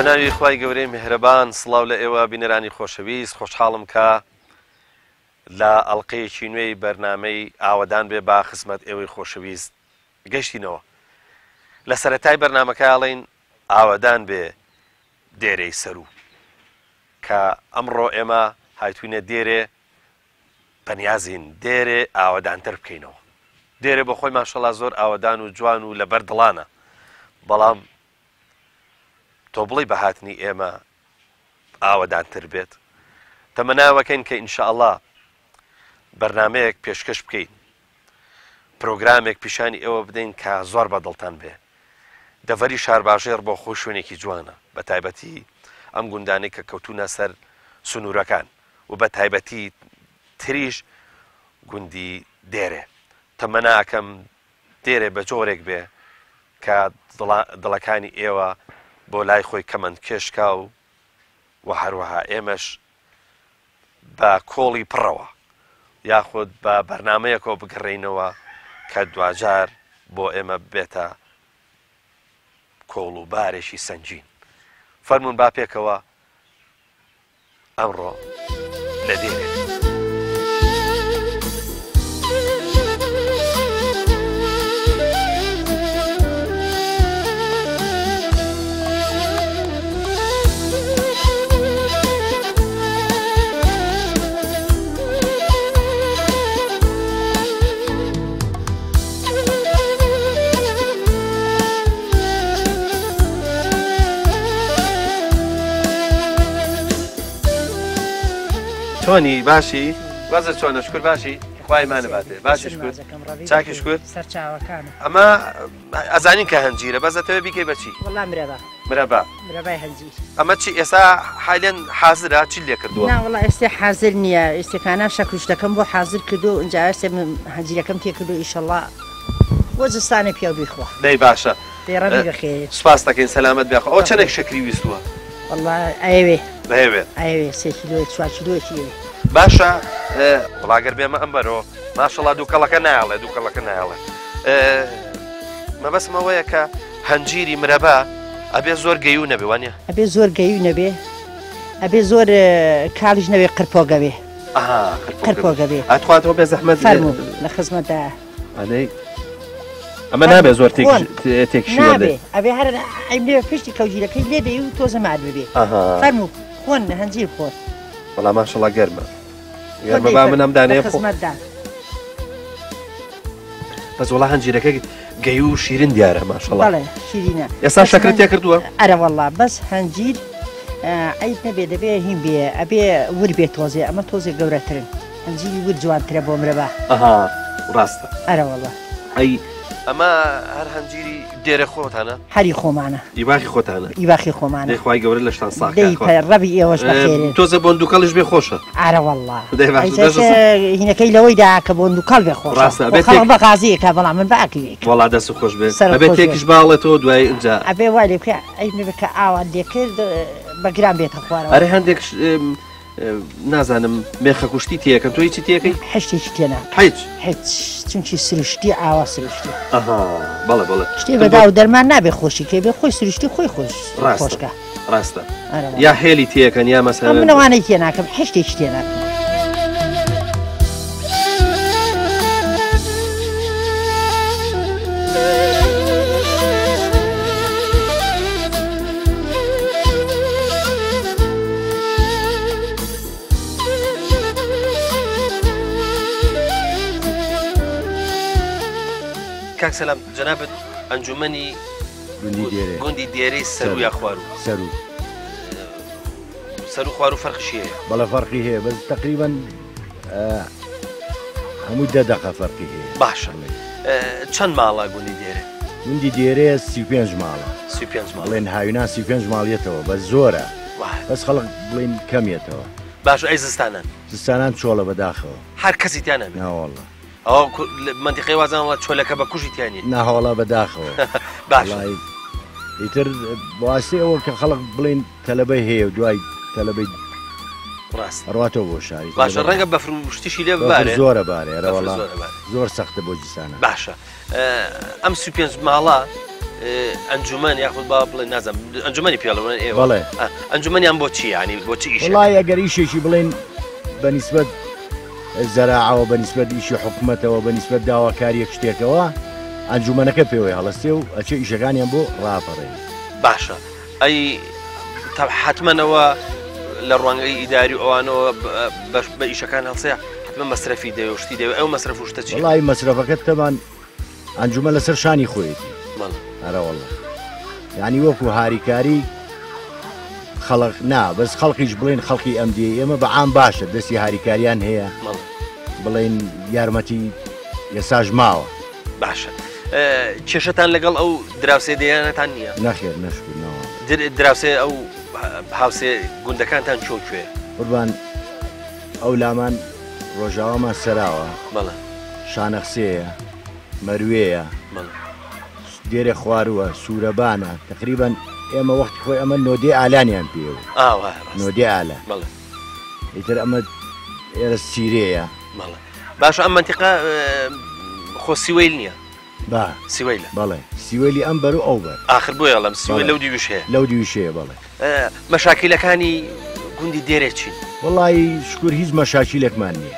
بەناوی خوای گەورەی میهرەبان سڵاو لە ئێوە بینەرانی خۆشەویست خۆشحاڵم کە لە ئەڵقەیەکی نوێی بەرنامەی ئاوەدان بێ با خزمەت ئێوەی خۆشەویست گەشتینەوە. لە سەرەتای بەرنامەکەڵین ئاوەدان بێ دێرەی سەرو کە ئەمڕۆ ئێمە هاتوینە دێرێ بەنیازین دێرێ ئاوەدانتر بکەینەوە. دێرێ بە خۆی ماشەڵا زۆر ئاوەدان و جوان و لەبەر دڵانە، بەڵام تۆ بڵی بەهاتنی ئێمە ئاوەدانتر بێت. تەمەناوەکەین کە ئینشاءڵڵا بەرنامەیەک پێشکەش بکەین، پرۆگرامێک پیشانی ئێوە بدەین کە زۆر بەدڵتان بێ. دەڤەری شارباژێر بۆ خۆی شوێنێکی جوانە، بە تایبەتی ئەم گوندانەی کە کەوتونە سەر سنوورەکان و بە تایبەتی تریش گوندی دێرێ. تەمەناکەم دێرێ بە جۆرێک بێ کە دڵەکانی ئێوە بۆ لای خۆی کەمەند کێشکا و هەروەها ئێمەش بە کۆڵی پڕەوە یاخود بە بەرنمەیەکەوە بگەڕێینەوە کە دوجار بۆ ئێمە بێتە کۆڵ و بارێکی سەنگین. فەرمونون با پێکەوە ئەمڕۆ لە دێرێ. چۆنی باشی؟ وەزە چۆنە شکر باشی؟ خوای مانەباتێ باشی شکر چاکی شکر سەرچاوەکانە. ئەمە ئەزانین کە هەنجیرە بەزەتەوە بیکەی بەچی؟ وەڵا مرەبا مرەبای هەنجیر. ئەمە چی ئێستا حالێن حازرە چی لێ کردووە؟ وەڵا ئێستا حازر نییە، ئێستەکانە شەکوشتەکەم بۆ حازر کردو ئەنجا ئێستا هەنجیرەکەم تێ کردو ئیشەڵڵا وەزستانە پیا بیخوا. دەی باشە پێڕەبی بەخێر. سوپاس دەکەین سەلامەت بێخوا. ئەو چەندێک شەکری ویستووە؟ وەڵا ئەوێ بەهێوێ 3 کیلۆ 4 کیلۆیەکی باشە. وڵاگەر بێمە ئەمبەرەوە ماشەڵا دووکەڵەکە نایڵێ دووکەڵەکە نایڵێ. مەبەسمەوەیە کە هەنجیری مرەبا ئەبێ زۆر گەیو نەبێ وانە؟ ئەبێ زۆر گەیو نەبێ، ئەبێ زۆر کاڵیش نەوێ قرپۆگەوێ. قرپۆگەوێ ئەتواتەوە بێ زەحمەت فەرموو لە خزمەتدا. ئەمە نابێ زۆر تێکشی نابێ، ئەبێ هەر ئەیبێ پشتی کەوجیرەکەی لێ دەی و تۆزە ماد ببێ. فەرموو خۆن هەنجیر خۆن. وەڵام ماشەڵا گەرمە با من ئەم دانەیە خزمەتدا. بەس وەڵا هەنجیرەکە گەی و شیرین دیارە ماشەڵا. بەڵێ شیرینە. ئێستا شەکرت تێ کردووە؟ ئەرە وەڵا بەس هەنجیر ئەیت نەبێ دەبێ هین بێ ئەبێ ور بێ تۆزێ، ئەمە تۆزێ گەورەترن. هەنجیری ور جوانترە بۆ مرەبا. ڕاستە. ئەرە وەڵا ئەی ئەمە هەر هەنجیری دێرە خۆتانە؟ هەری خۆمانە. ئیباخی خۆتانە؟ ئیباخی خۆمانە. دەیخوای گەورە لە شتان ساخ ڕەبی ئێوەش بەخێرێ. تۆزە بۆندووکەڵش بێ خۆشە. ئارە وەڵا هینەکەی لەوەیدا کە بۆندووکەڵ بێ خۆش. خەڵک بە غازیەکە بەڵام من باکەوێت. وەڵا دەست خۆش بێ. ئەبێ تێکیش باڵێتەوە دوای اینجا. ئەبێ وای لێ بکە ئەی بکە ئاوان لێکرد بەگران بێتە خوارەوە. ئەرێ هەندێک نازانم مێخە کوشتی تێکەن تۆ هیچی تێکەی؟ هەشتێکی تێنا هیچ چونکی سروشتی ئاوا سروشتی. بەڵێ شتێ بەدا و دەرمان نابێ خۆشی کە بێ خۆی سروشتی خۆی خۆشکە. ڕاستە یا هێلی تێکەن یا مەسەلەن منەوانەی تێ ناکەم هەشتێکی تێ ناکەم. کاک سەلام جەنابەت ئەنجومەنی گوندی دێرەی سەرو یا خوارو سەرو خوارو فەرقشی هەیە؟ بەڵێ فەرقی هەیە بەس تقریبا هەموو 10 دقە فەرقی هەیە. باشە چەند ماڵە گوندی دێرە؟ گوندی دێرەیە 35 ماڵە. 35 ماڵ بڵێن هاوینان 35 ماڵیەتەوە بەس زۆرە بەس خەڵک بڵێن کەمیێتەوە. باش ئەی زستانان؟ زستانان چۆڵە بەداخەوە هەر کەسی تیان نەبێت؟ ناوەڵڵا ئەو منتیقی وازانەوە چۆلەکە بە کوژی تیانی ناهەوڵا بەداخەوە. باش ئیتر بەواستی ئەوە کە خەڵک بڵێن تەلەبەی هەیە و دوای تەلەبەی ڕاست ڕاتەوە بۆ شاری. باشە ڕەنگە بەفروشتیشی لێ ببارێ؟ زۆرە بارێ زۆر سەختە بۆ جیسانە. باشە ئەم 35 ماڵە ئەنجومەن یاخود با بڵێ نازانم ئەنجومەنی پیاڵەوە ئێوە بەڵێ ئەنجومەنیان بۆچی ینی بۆچی ئیش وڵای ئەگەر ئیشێکی بڵێن بەنسبەت زەراعەوە بەنسبەت ئیشی حکوومەتەوە بەنسبەت داواکاریەک شتێکەوە ئەنجومەنەکە پێوەی هەڵەستێ و ئەچێ ئیشەکانیان بۆ ڕاپەڕێن باشە ئەی حتممەەوە لە ڕوانگەی ئیداری ئەوانەوە بە ئیشەکان هەڵسەیە حتممە مەسرەفی دەوشتی دەوێت ئەو مەسرف شتە چی وڵی مەسرەفەکەت تەمان ئەنجومە لەسەر شانی خۆیەتی هەرەوەڵە یعنی وەکو هاریکاری خەڵق نا بەس خەڵکیش بڵێن خەڵکی ئەمدی ئێمە بە عام باشە دەستی هاریکاریان هەیە بڵێن یارمەتی یەساژ ماوە باشە کێشەتان لەگەڵ ئەو دراوسێ دەیانەتان نییە نەخێر نەشکردنەوە دراوسێ ئەو هاوسێ گوندەکانتان چۆ کوێ قوربان ئەو لامان ڕۆژاوامان سەراوە بەڵێ شانەخسەیە مەروێیە دێرە خوارووە سوورەبانە تقریبان ئێمە وەختی خۆی ئەمە نۆدێ ئالانیان پێوە نۆدێ ئالە ئیتر ئەمە ئێرە سیرەیە باشە ئەم منتیقە خۆ سیوەیل نییە با سیوەیلە بەڵێ سیوەیلی ئەم بەر و ئەو بەر آخر بۆ یاڵم سیوەی لەو دیویش هەیە لەو دیویشەیە بەڵێ مەشاکیلەکانی گوندی دێرە چین وڵی شکر هیچ مەشاکیلێکمان نییە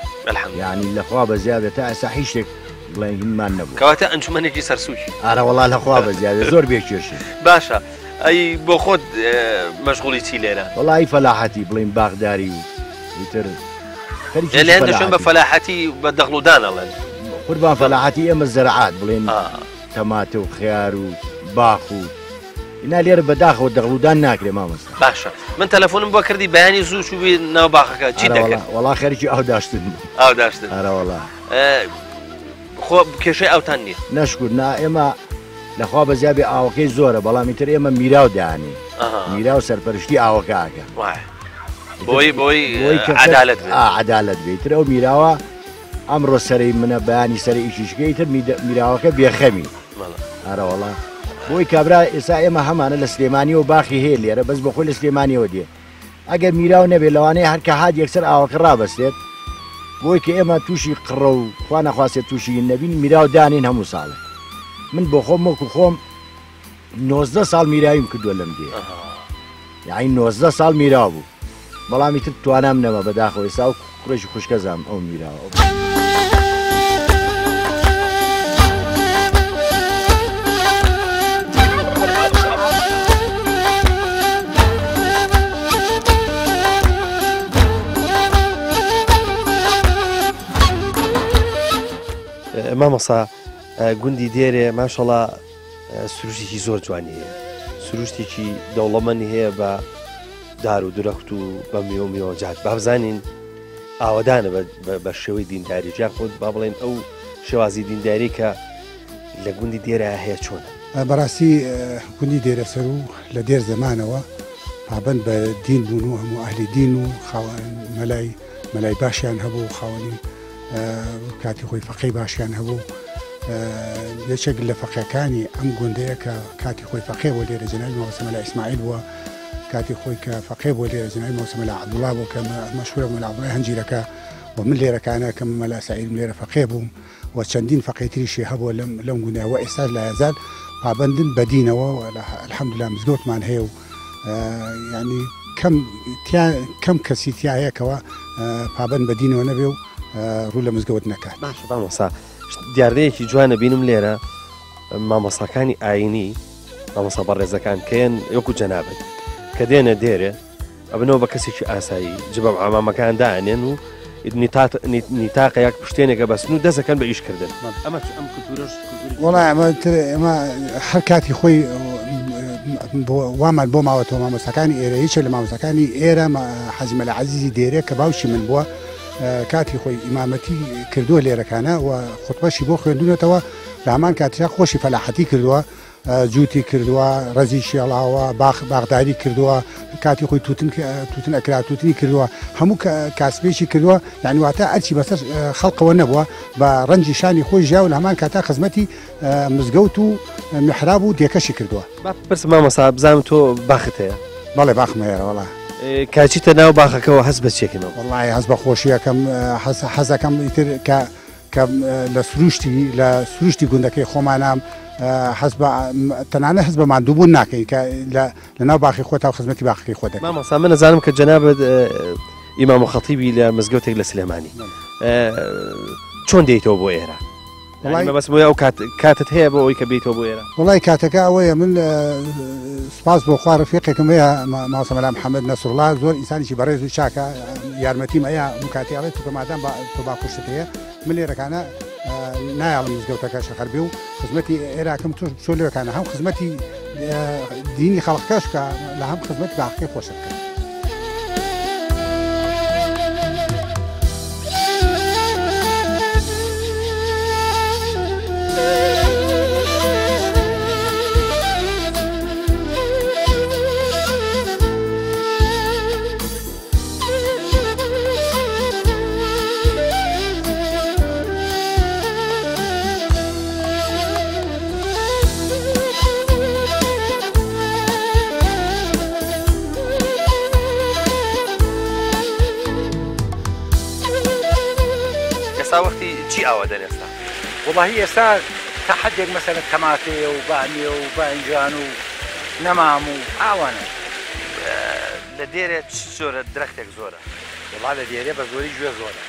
یعنی لەخوا بە زیادە تا ئەسا هیچ شتێک بڵێن هینمان نەبوو کەواتە ئەنجومەنێکی سەرسووکی ئارە وڵا لەخوا بە زیادە زۆر بێکێشی باشە ئەی بۆ خۆت مەشغوڵی چی لێرە وڵی فەلاحەتی بڵین باغداری و ئیتر لێن دەشێن بە فەلاحەتی بە دەغڵودان ئەڵێن قوربان فەلاحەتی ئێمە زەرعات بڵێن تەماتە و خیار و باخ و اینا لێرە بەداخەوە دەغڵودان ناکرێ مامۆستا باشە من تەلەفۆنم بۆ کردی بەیانی زوو چوبی ناو باخەکە چی دەکرد وڵا خەرکی ئەو داشتن ئەو داشتن ئارە وڵا خۆ کێشەی ئەوتان نییە نەشکر نا ئێمە لەخوا بە زیابێ ئاوەکەی زۆرە بەڵام ئیتر ئێمە میراو دانی میراو سەرپەرشتی ئاوەکەکە بۆی عەدالەت بێتتر ئەو میراوە ئەمڕۆ سەرەی منە بەیانی سەری ئیشیشکەی تر میراوەکە بێخەمی ئارە وڵا بۆی کابرا ئێستا ئێمە هەمانە لە سلێمانی و باخی هەیە لێرە بەس بە خۆی لە سلێمانیەوە دێ ئەگەر میراو نەبێت لەوانەیە هەرکە هات یەکسەر ئاوەکە ڕابەستێت بۆی کە ئێمە تووشی قڕە و خوا نەخواستێت تووشی نەبین میراو دانین هەموو ساڵێ من بۆ خۆم وەکو خۆم 19 ساڵ میراویم کردووە لەم دێ یعنی 19 ساڵ میراو بوو بەڵامی تر توانام نەما بەداخەوە ئێستا و کوڕێکی خوشکەزام ئەو میراوە مامۆسا گوندی دێرێ ماشەڵا سروشتێکی زۆر جوانیە سروشتێکی دەوڵەمەندی هەیە بە دار و درەخت و بە میۆمیەوە جات بابزانین ئاوادانە بە شێوەی دینداری جا خۆت با بڵێن ئەو شێوازی دینداری کە لە گوندی دێرە هەیە چۆنە بەڕاستی گوندی دێرە سەر و لە دێر زەمانەوە پابند بە دین بوون و هەموو ئەهلی دین و مەلای باشیان هەبوو خاوەنی کاتی خۆی فەقەی باشیان هەبوو یەکێک لە فەقەکانی ئەم گوندەیە کە کاتی خۆی فەقێ بۆ لێرە جەنابی مەوسە مەلا ئیسماعیل بووە کاتی خۆی کە فەقێ بۆ لێرە جەنابی مەوسە مەلا عەبدوڵڵا بوو کە مەشهورە مەلا عەبدوڵڵای هەنجیرەکە و من لێرەکانە کە مەلا سەعید لێرە فەقێ بووم و چەندین فەقەی تریشی هەبووە لەم گوندەیە و ئێستا لا یەزال پابندن بە دینەوە الحەمدوللا مزگەوتمان هەیە و یعنی کەم کەسی تیا هەیەکەوە پابند بە دینەوە نەبێ و ڕوو لە مزگەوت نەکات مامۆسا دیاردەیەکی جوانە بینم لێرە مامۆساکانی ئاینی مامۆسا بەڕێزەکان کەیان وەکو جەنابەت کە دێنە دێرێ ئەبنەوە بە کەسێکی ئاسایی جبە ئامامەکان دانێن و نیتاقە یاک پشتێنێکە بەسن و دەستەکەن بە ئیشکردن وڵای ئەمە هەر کاتی خۆی وامان بۆ ماوەتەوە مامۆساکانی ئێرە هیچە لە مامۆساکانی ئێرە حەزی مەلا عەزیزی دێرێ کە باوشی من بووە کاتی خۆی ئیمامەتی کردووە لێرەکانە و خوتبەشی بۆ خوێندونەتەوە لە هەمان کاتیدا خۆشی فەلاحەتی کردووە جووتی کردووە ڕەزی شێڵاوە باغداری کردووە کاتی خۆی توتن ئەکرا توتنی کردووە هەموو کاسبێکی کردووە یعنی واتە ئەرچی بەسەر خەڵقەوە نەبووە بە ڕەنجی شانی خۆی ژیا و لە هەمان کاتا خزمەتی مزگەوت و میحراب و دێکەشی کردووە پرس مامۆسا بزانم تۆ باخت هەیە بەڵێ باخم هەیە وەڵا کاچیتە ناو باخەکەەوە هەست بە چێکنەوە وڵای هەست بە خۆشیەکەم حەزەکەم ئیتر کە کە لە سروشتی گوندەکەی خۆمانام تەنانە حەز بە ماندووبوون ناکەین کە لە ناو باخی خۆت تا خزمەتی باخەکەی خۆ دەکەین. مامۆستا من نەزانم کە جەنابەت ئیمام خەتیبی لە مزگەوتێک لە سلێمانی چۆن دێیتەوە بۆ ئێرە؟ بەس بۆ ئەو کاتت هەیە بۆ ئەوی کە بیتەوە بۆ ئێرە؟ وڵی کاتەکە ئەوەیە من سپاس بۆ خوا ڕفیقێکم هەیە ماوسە مەلام محەممەد نەسوڕڵا زۆر ئینسانێکی بەڕێز و چاکە یارمەتیم ئەیە مکاتیاڵێت تو کەمادام تۆ باخشت هەیە من لێرەکانە نایڵم مزگەوتەکە شەخەربێ و خزمەتی ئێراکەم چۆ لێرەکانە هەم خزمەتی دینی خەڵکەش کە لە هەم خزمەتی باخەکەی خۆشت کرد. وەختی چی ئاوادەن ئێستا؟ وڵی ئێستا تا حدێک مەسەلە تەماتێ و بانیێ و بانجان و نەمام و ئاوانە. لە دێرێ زۆرە درەختێک زۆرە؟ وڵا لە دێرێ بە زۆری گوێ زۆرە.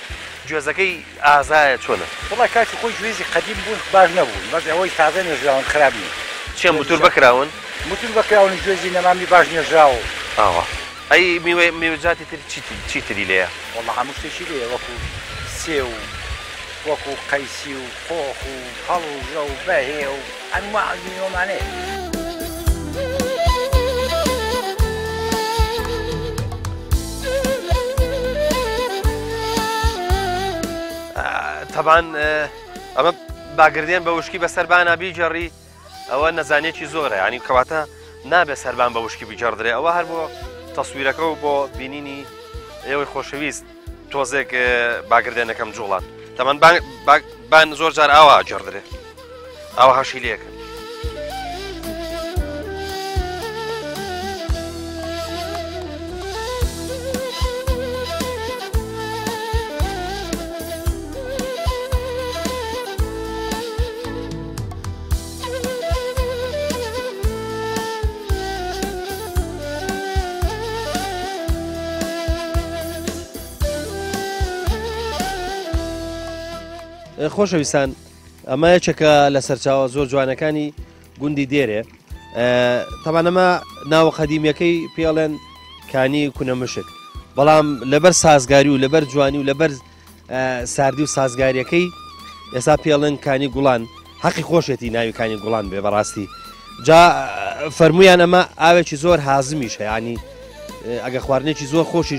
گوێزەکەی ئازایە چۆنە؟ وڵی کاتی خۆی گوێزی قەدیم بوون باش نەبوون بەس ئەوەی تازە نێژراون خراپ نیە. چێن موتور بکراون؟ موتور بکراون گوێزی نەمامی باش نێژراوە. ئاوا ئەی میوەجاتی تر چیتری لێیە؟ وڵا هەموو شتێکی لێیە وەکو سێ و وەکو قەیسی و خۆخ و هەڵ و ژە و بەهێ و ئەنواع میوەمانەیە. طبعاً ئەمە باگردێن بە وشکی بە سەربانە بیجەڕی ئەوە نەزانێکی زۆرە ینی کەواتە نابێت سەربان بە وشکی بیجەڕدرێ ئەوە هەر بۆ تەسویرەکە و بۆ بینینی ئێوەی خۆشەویست تۆزێک باگردێنەکەم جوڵان تەمان بان زۆر جار ئاوا جەڕدرێ ئاوا هەشی لێکە. خۆشەویستان ئەمە یەکێکە لە سەرچاوە زۆر جوانەکانی گوندی دێرێ تەبانەمە ناوە قەدیمیەکەی پێڵێن کانی کونەمشک بەڵام لەبەر سازگاری و لەبەر جوانی و لەبەر ساردی و سازگاریەکەی ئێستا پێڵێن کانی گوڵان حەقی خۆشێتی ناوی کانی گوڵان بێ بەڕاستی جا فەرمویان ئەمە ئاوێکی زۆر حازمیش هەیانی ئەگە خواردنێکی زۆر خۆشی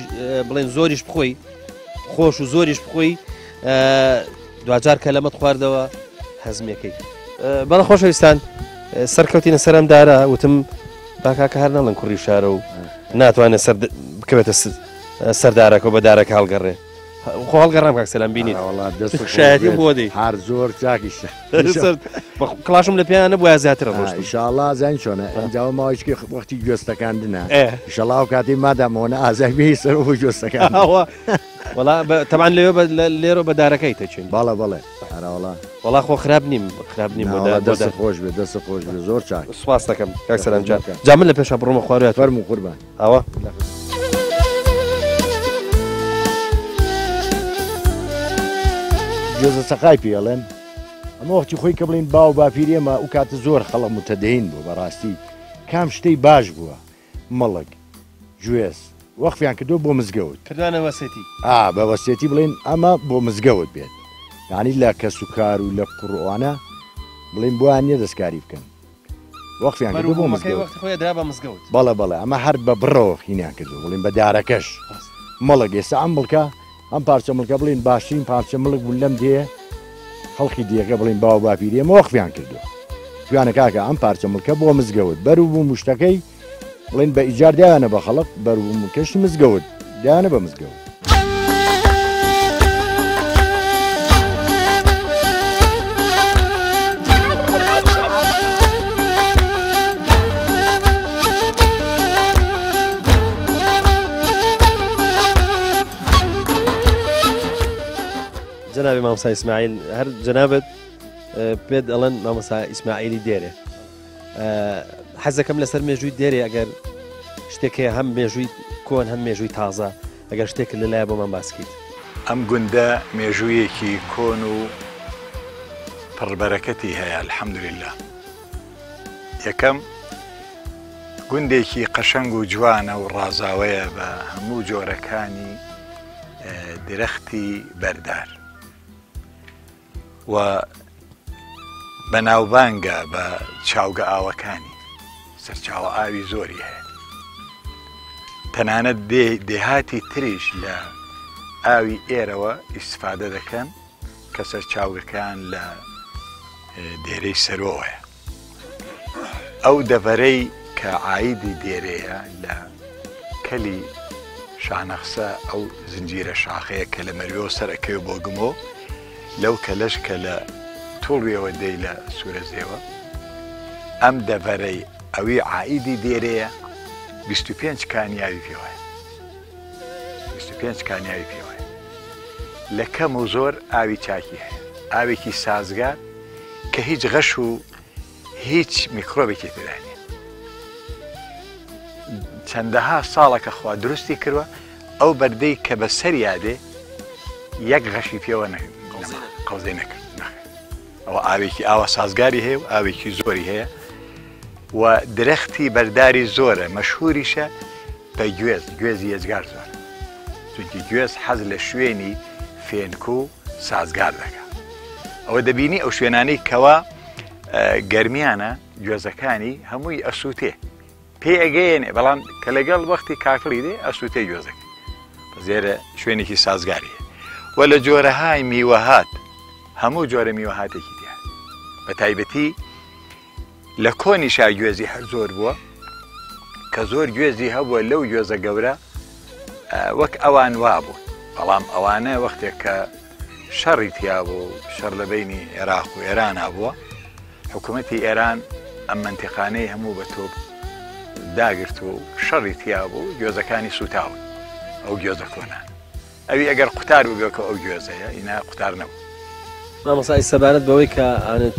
بڵێن زۆریش بخۆی خۆش و زۆریش بخۆی دوجار کەلەمەت خواردەوە هەزمەکەی بەڵە خۆشەویستان سەرکەوتینە سەرم دارە وتم باکاکە هەر نەڵن کوڕی شارە و ناتوانێت بکەوێتە سەردارەکە و بە دارەکە هەڵگەڕێ خۆ هەڵگەڕام کاک سەلام بینیت شایەتی بۆ دەی هەر زۆر چاکیشە کڵاشم لە پێیان نەبووە زیاتر ڕۆشت ئینشاءڵڵا زین چۆنە ئەنجاوە ماوەیەکی وەختی گوێستەکاندنە ئینشاءڵڵا و کاتی مادامەوەنە ئازای بێی سەر بۆ گوێستەکان وڵا تەمان لێرە بە دارەکەی تەچین باڵە بڵێ هەراوەڵا وڵا خۆ خراپ نیم دەست خۆش بێ دەست خۆش بێ زۆر چاک سواس دەکەم کاک سەلام جا من لە پێشە بڕۆمە خوارەوە فەرمو قوربان ئەوە گوێزە سەقای پێڵێن ئەمە وەختی خۆی کە بڵین باو باپیری ئێمە و کاتە زۆر خەڵق متەدەین بوو بەڕاستی کام شتەی باش بووە مەڵک گوێز وەخفیان کردو بۆ مزگەوت کردوانە وەسێتی بە وەسێتی بڵێن ئەمە بۆ مزگەوت بێت یعنی لە کەس و کار و لە قڕوانە بڵین بۆیان نییە دەستکاری بکەن وەخفیان کردو بۆ مزگەوت بەڵێ بەڵێ ئەمە هەر بە بڕەوە خینیان کردو بڵین بە دارەکەش مەڵک ئێستا ئەم بڵکە ئەم پارچە مڵکە بڵین باشترین پارچە مڵک بوون لەم دێ خەڵکی دیەکە بڵین باو باپیری ئەمە وەخفیان کردو توانە کاکە ئەم پارچە مڵکە بۆ مزگەوت بەرو بوو مشتەکەی بڵێن بە ئیجار دایانە بە خەڵق بەروم کەشتی مزگەوت دایانە بە مزگەوت جنابی مامۆستا ئیسماعیل هەر جەنابەت پێت ئەڵەن مامۆستا ئیسماعیلی دێرێ حەزەکەم لەسەر مێژووی دێرێ ئەگەر شتێکەیە هەم مێژووی کۆن هەم مێژووی تازە ئەگەر شتێک لەلایە بۆمان باسکیت ئەم گوندە مێژوویەکی کۆن و پڕبەرەکەتی هەیە الحەمدولله یەکەم گوندێکی قەشەنگ و جوانە و ڕازاوەیە بە هەموو جۆرەکانی درەختی بەردار و بەناوبانگە بە چاوگە ئاوەکانی سەرچاوە ئاوی زۆری هەیە تەنانەت دێهاتی تریش لە ئاوی ئێرەوە ئیسفادە دەکەن کە سەرچاوگەکان لە دێرەی سەرۆیە ئەو دەڤەرەی کە عایدی دێرەیە لە کەلی شانەخسە ئەو زنجیرە شاخەیە کە لە مەریۆ سەرەکەوێ بۆ گمۆ لەو کەلەش کە لە توڵویەوە دەی لە سوورە زێوە ئەم دەڤەرەی ئەوی عایدی دێرەیە 25 کانیاوی پێوەیە 25 کانیاوی پێوەیە لە کەم و زۆر ئاوی چاکی هەیە ئاوێکی سازگار کە هیچ غەش و هیچ میکرۆبێکی تێدانێ چەندەها ساڵەکە خوا دروستی کردوە ئەو بەردەی کە بە سەریادێ یەک غەشی پێوە قەوزەی نەکرد ئەوە ئاوێکی ئاوە سازگاری هەیە و ئاوێکی زۆری هەیە و درەختی بەرداری زۆرە مەشهوریشە بە گوێزی ێجگار زۆر چونکی گوێز حەز لە شوێنی فێنکو و سازگار دەکات ئەوە دەبینی ئەو شوێنانەی کەوا گەرمیانە گوێزەکانی هەمووی ئەسووتێ پێی ئەگەیەنێ بەڵام کە لەگەڵ وەختی کاکڵی دێ ئەسووتێ گوێزەکە زێرە شوێنێکی سازگاریە و لە جۆرەهای میوەهات هەموو جۆرە میوەهاتێکی دیار بە تایبەتی لە کۆنی شای گوێزی هەر زۆر بووە کە زۆر گوێزی هەبووە لەو گوێزە گەورە وەک ئەوان وابوو بەڵام ئەوانە وەختێک کە شەڕی تیا بوو شەڕ لە بینی عێراق و ئێران هەبووە حکوومەتی ئێران ئەم منتیقانەی هەموو بە تۆپ داگرت و شەڕی تیا بوو گوێزەکانی سوتاون ئەو گوێزە کۆنان ئەوی ئەگەر قوتار بووبێکە ئەو گوێزەیە ئینا قوتار نەبوو مامۆستا سەبارەت بەوەی کە ئانت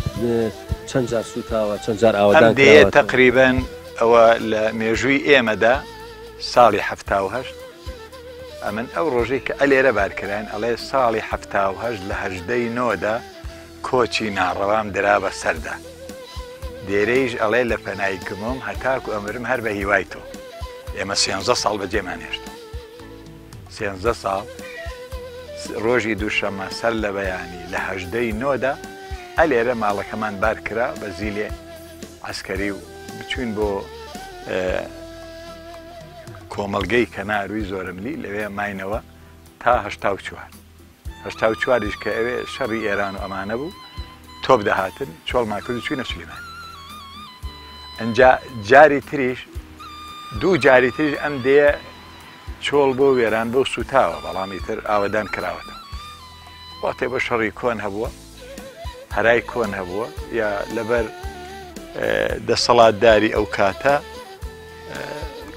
چەند جار سوتاوە چەند جار ئاوەدان دێ تقریبەن ئەوە لە مێژووی ئێمەدا ساڵی 1970 ئەمن ئەو ڕۆژەی کە ئەلێرە بارکران ئەڵێ ساڵی 1970 لە 18ی نۆدا کۆچی ناڕەوام درا بە سەردا دێرەیش ئەڵێ لە پەنای گمۆم هەتاکو ئەمرم هەر بە هیوای تۆ ئێمە 13 ساڵ بەجێمان هێشتا 13 ساڵ ڕۆژی دووشەمە سەر لە بەیانی لە 18ی نۆدا ئەلێرە ماڵەکەمان بارکرا بە زیلێ عسکەری و بچوین بۆ کۆمەڵگەی کەناروی زۆرملی لەوێ ماینەوە تا 1984 کە ئەوێ شەڕی ئێران و ئەمانە بوو تۆپ دەهاتن چۆڵمان کرد و چوینە سولێمان ئەنجا جاری تریش دوو جاری تریش ئەم دێ چۆڵ بۆ وێران بۆ سوتاوە بەڵامی تر ئاوەدان کراوەتەوە واتێ بە شەڕی کۆن هەبووە هەرای کۆن هەبووە یا لەبەر دەسەڵاتداری ئەو کاتە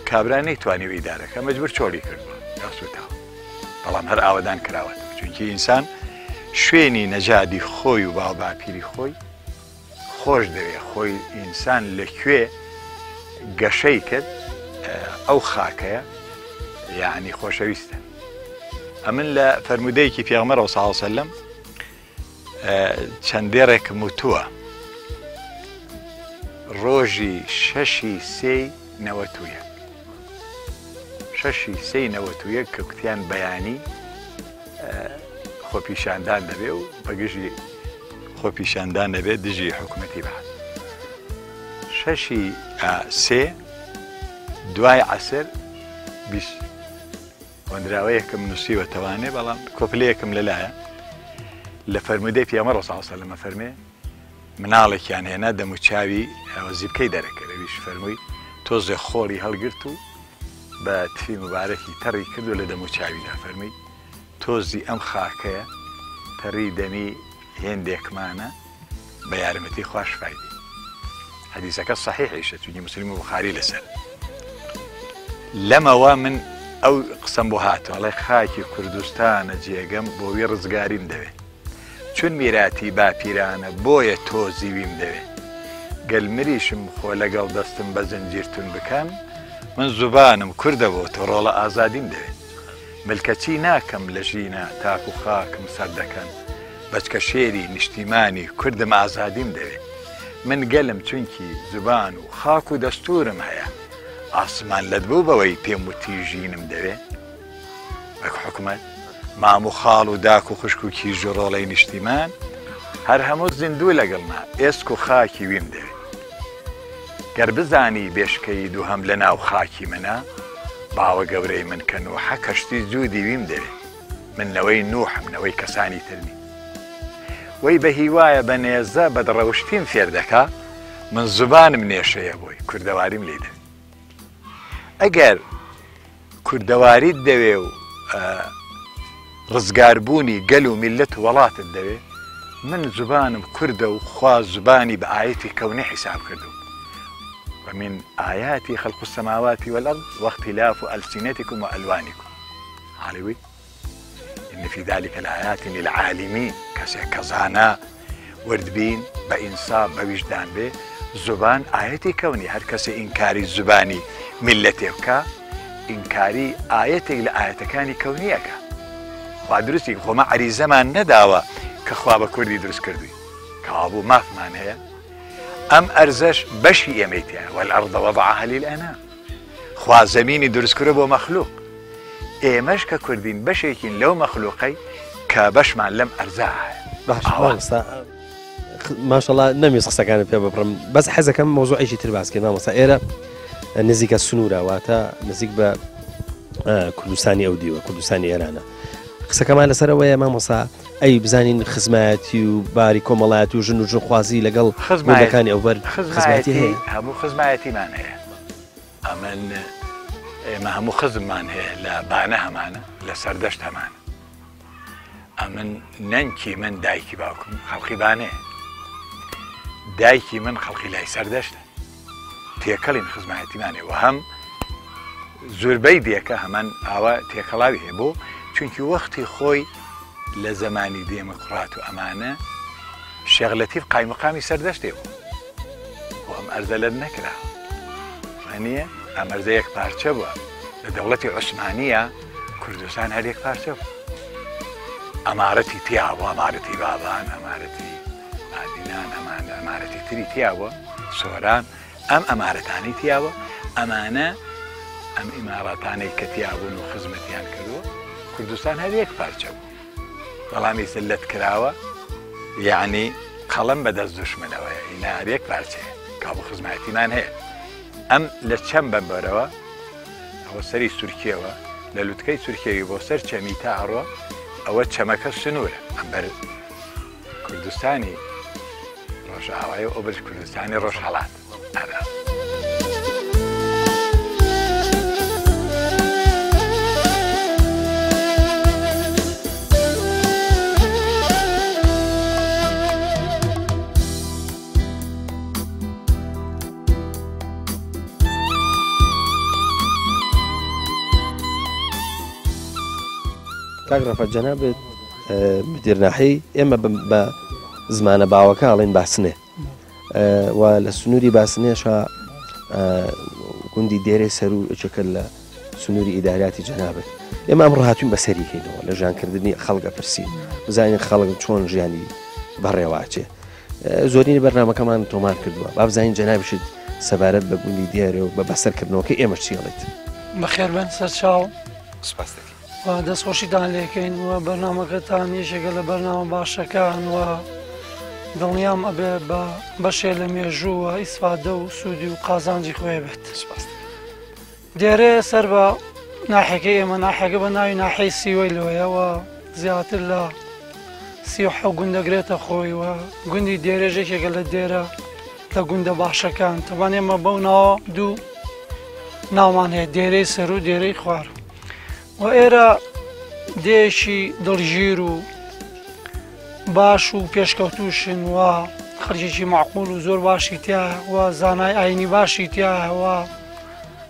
کابرا نەیتوانی ئیدارەکە مەجبور چۆڵی کردووە یا سوتاوە بەڵام هەر ئاوەدان کراوەتەوە چونکی ئینسان شوێنی نەجادی خۆی و باوباپیری خۆی خۆش دەوێت خۆی ئینسان لەکوێ گەشەی کرد ئەو خاکەیە یعنی خۆشەویستە ئەمن لە فەرمودەیەکی پێغەمبەر صلی الله علیه و سلم چەندێڕێکم وتووە ڕۆژی شەشی سێی نەوەتویە شەشی سێی نەوەتویە کە کوتیان بەیانی خۆپیشاندان دەبێ و بەگژی خۆپیشاندان دەبێت دژی حکوومەتی بەهات شەشی سێ دوای عەسر بیست وەندراوەیەکم نووسیوەتەوانێ بەڵام کۆپلەیەکم لەلایە لە فەرمودەی پێغەمبەر صلی الله علیه و سلم فەرمێ مناڵێکیان هێنا دەموچاوی زیبکەی دەرەکرد ئەویش فەرمووی تۆزێ خۆڵی هەڵگرت و بە تفی مبارەکی تەڕی کردو لە دەموچاویدا فەرمووی تۆزی ئەم خاکەیە تەڕی دەمی هێندێکمانە بە یارمەتی خوش فایدی حەدیسەکە صحیحیشە چونکی موسڵیم و بوخاری لەسەر لەمەوە من ئەو قسەم بۆ هاتووە ئەڵێ خاکی کوردستانە جێگەم بۆ وێ ڕزگاریم دەوێت چون میراتی باپیرانە بۆیە تۆ زیویم دەوێت گەلمریشم خۆ لەگەڵ دەستم بە زنجیرتون بکەم من زوبانم کوردە بۆ تۆ ڕۆڵە ئازادیم دەوێت ملکەچی ناکەم لە ژینە تاک و خاکم سەر دەکەن بەچکە شێری نیشتیمانی کوردم ئازادیم دەوێت من گەلم چونکی زوبان و خاک و دەستورم هەیە ئاسمان لەت بوو بەوەی پێم وتی ژینم دەوێت وەک حکومەت مام و خاڵ و داک و خوشک و کیژ و ڕۆڵەی نیشتیمان هەر هەموو زیندوو لەگەڵنا ئێسک و خاکی ویم دەوێت گەر بزانی بێشکەی دوو هەم لە ناو خاکی منە باوە گەورەی من کە نوحە کەشتی جوودی ویم دەوێت من نەوەی نوحم نەوەی کەسانی ترنی وەی بە هیوایە بە نێزە بەدڕەوشتیم فێر دەکا من زوبانم نێشەیە بۆی کوردەواریم لێ دەوێت ئەگەر کوردەواریت دەوێ و ڕزگاربوونی گەل و میلەت و وڵاتت دەوێت من زوبانم کوردە و خوا زوبانی بە ئاەتی کەونی حیساب کردو ومن آيات خلق السماوات والأرض واختلاف ألسنتكم وألوانكم علوي إن في ذلك الآيات للعالمين كزانا وردبين بإنصاب بوجدان به زبان آياتي كوني هر كسي إنكاري الزباني ملتك إنكاري آياتي لآيات كاني كونيك وادرسي خما عري زمان نداوة كخواب كردي درس كردي كابو ما فمان هي أم أرزش بشي يميتها والأرض وضعها للأنام خوا زميني درس كربو مخلوق إيمش ككردين بشيكين لو مخلوقي كبش مع لم أرزاها ما شاء الله نمي قسەکان پێ ببڕم بەس حەزەکەم مۆزوع ئەیشی تر باسکە مامۆستا ئێرە نزیکە سنوورە واتە نزیک بە کوردستانی ئەو دیوە کوردستانی ئێرانە قسەکەمان لەسەرەوەیە مامۆستا ئەی بزانین خزمەتی و باری کۆمەڵایەتی و ژن و ژنخوازی لەگەڵ خزمەتەکانی ئەوبەر خزمەتی هەیە هەموو خزمەتیمان هەیە ئەمن ئێمە هەموو خزممان هەیە لە بانە هەمانە لە سەردەشت هەمانە ئەمن نەنکی من دایکی باوکم خەڵقی بانەیە دایکی من خەڵقی لای سەردەشتە تێکەڵین خزمەتیمانێ و هەم زۆربەی دیەکە هەمان ئاوا تێکەڵاوی هەیە بۆ چونکی وەختی خۆی لە زمانی دێمەقڕات و ئەمانە شێغلەتیف قایمەقامی سەردەشتێ بوو و ئەم ئەرزە لەر نەکرا وانە ئەم ئەرزە یەک پارچە بووە لە دەوڵەتی عوسمانیە کوردستان هەر یەک پارچە بوو ئەمارەتی تیا بوو ئەمارەتی بابان ئەمارەتی ئادینان ئەمارەتی تری تیا بووە سۆران ئەم ئەمارەتانی تیا بووە ئەمانە ئەم ئیمارەتانەی کە تیابوون و خزمەتیان کردووە کوردستان هەر یەک پارچە بوو بەڵامی زلت کراوە یعنی قەڵەم بەدەست دوشمنەوەیە ئینا هەر یەک پارچەیە کابوو خزمەتیمان هەیە ئەم لە چەند بەمبەرەوە ئەوە سەری سورکیەوە لە لوتکەی سورکیەوی بۆ سەر چەمی تا هەڕۆ ئەوە چەمەکە سنوورە ئەمبەر کوردستانی ڕۆژئاوایە ئەو بەرز کوردستانی ڕۆژهەڵات کاک ڕەفەت جەنابێت مدیرناحی ئێمە بە زمانە باوەکە ئەڵێن باسنێ و لە سنووری باسنێشە گوندی دێرێ سەر و ئەچەکە لە سنووری ئیداراتی جەنابێت ئێمە ئەمڕۆ هاتوین بەسەریکەینەوە لە ژیانکردنی خەڵکە پرسین بزانین خەڵک چۆن ژیانی بەڕێواچێ زۆرینی بەرنامەکەمان تۆمار کردووە با بزانین جەنابشت سەبارەت بە گوندی دێرێ و بە بەسەرکردنەوەکە ئێمە چیڵێت بەخێربن سەر چاو دەستخۆشیدان لێکەین وە بەرنامەکەتان یەشێکە لە بەرنامە باشەکان و دڵنیام ئەبێ بە بەشێ لە مێژووە ئیسفادە و سوودی و قازانجی خۆی بێت دێرێ سەر بە ناحەکەی ئێمە ناحەکە بە ناوی ناحەی سیوەی لەوەیەوە زیاتر لە 37 گوندەگرێتە خۆی و گوندی دێرێژێکێکە لە دێرە لە گوندە باشەکان تەوان ئێمە بەو ناوە دوو ناومان هەیە دێرەی سەر و دێرەی خوار و ئێرە دێشی دڵگیر و باش و پێشکەوتوشن و خەرجێکی معقول و زۆر باشی تایە و زانای ئاینی باشی تایە و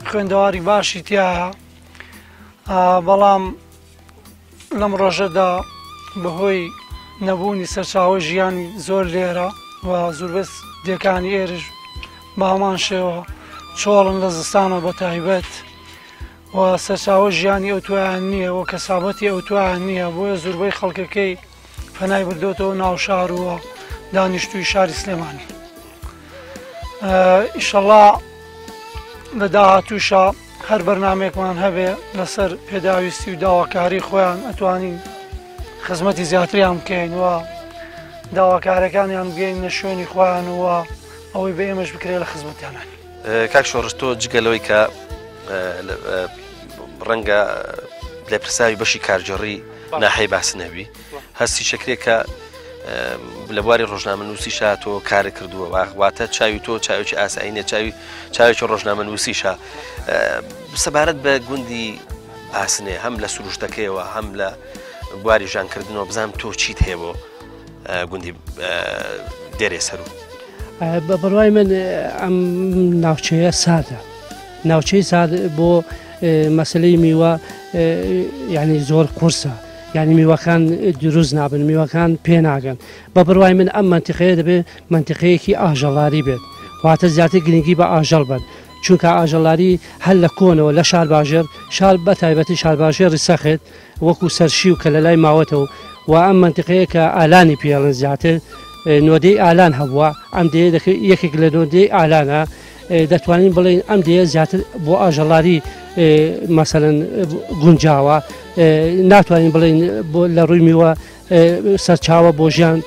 خوێندەواری باشی تایە بەڵام لەم ڕۆژەدا بەهۆی نەبوونی سەرچاوە ژیانی زۆر لێرە و زۆربەست دێکانی ئێرش بە هەمان شێوە چۆڵن لە زستانە بە تایبەت و سەرچاوە ژیانی ئەوتوایان نییە و کەسابەتی ئەوتوایان نییە بۆیە زۆربەی خەڵکەکەی پەنای بردوێتەوە ناو شار وە دانیشتووی شاری سلێمانی. ئیشەڵڵا لە داهاتووشە هەر بەرنامێکمان هەبێ لەسەر پێداویستی و داواکاری خۆیان ئەتوانین خزمەتی زیاتریان بکەین و داواکارەکانیان بگەین لە شوێنی خۆیان و ئەوەی بە ئێمەش بکرێت لە خزمەتیانانی. کاک شۆڕش تۆ جگەلەوەی کە ڕەنگە لێپرساوی بەشی کارجێڕی ناحەی باس نەبی هەستی شکرێک کە لە بواری ڕۆژنامە نووسیشە تۆ کارە کردووە واتە چاوی تۆ چاوێکی ئاسایینە چاوێکی ڕۆژنامە نووسیشە سەبارەت بە گوندی ئاسنێ هەم لە سروشتەکەیەوە هەم لە بواری ژانکردنەوە بزانم تۆ چیت هەیە بۆ گوندی دێرێ سەر و بە بڕوای من ئەم ناوچەیە سادە ناوچەی ساد بۆ مەسلەی میوە یعنی زۆر قورسە یعنی میوەکان دروست نابن میوەکان پێناگەن بە بڕوای من ئەم منتیقەیە دەبێت منتیقەیەکی ئاژەڵاری بێت واتە زیاتر گرنگی بە ئاژەڵ بن چونکە ئاژەڵاری هەر لە کۆنەوە لە شار باژێر شار بە تایبەتی شار باژێری سەخێت وەکو سەرشی و کە لە لای ماوەتەوە و ئەم منتیقەیە کە ئالانی پێڵن زیاتر نۆدەی ئالان هەبووە ئەم دێ یەکێک لە نۆدەی ئالانە دەتوانین بڵێن ئەم دێ زیاتر بۆ ئاژەڵاری مەسەرەن گونجاوە ناتوانین بڵێن لە ڕووی میوە سەرچاوە بۆ ژیان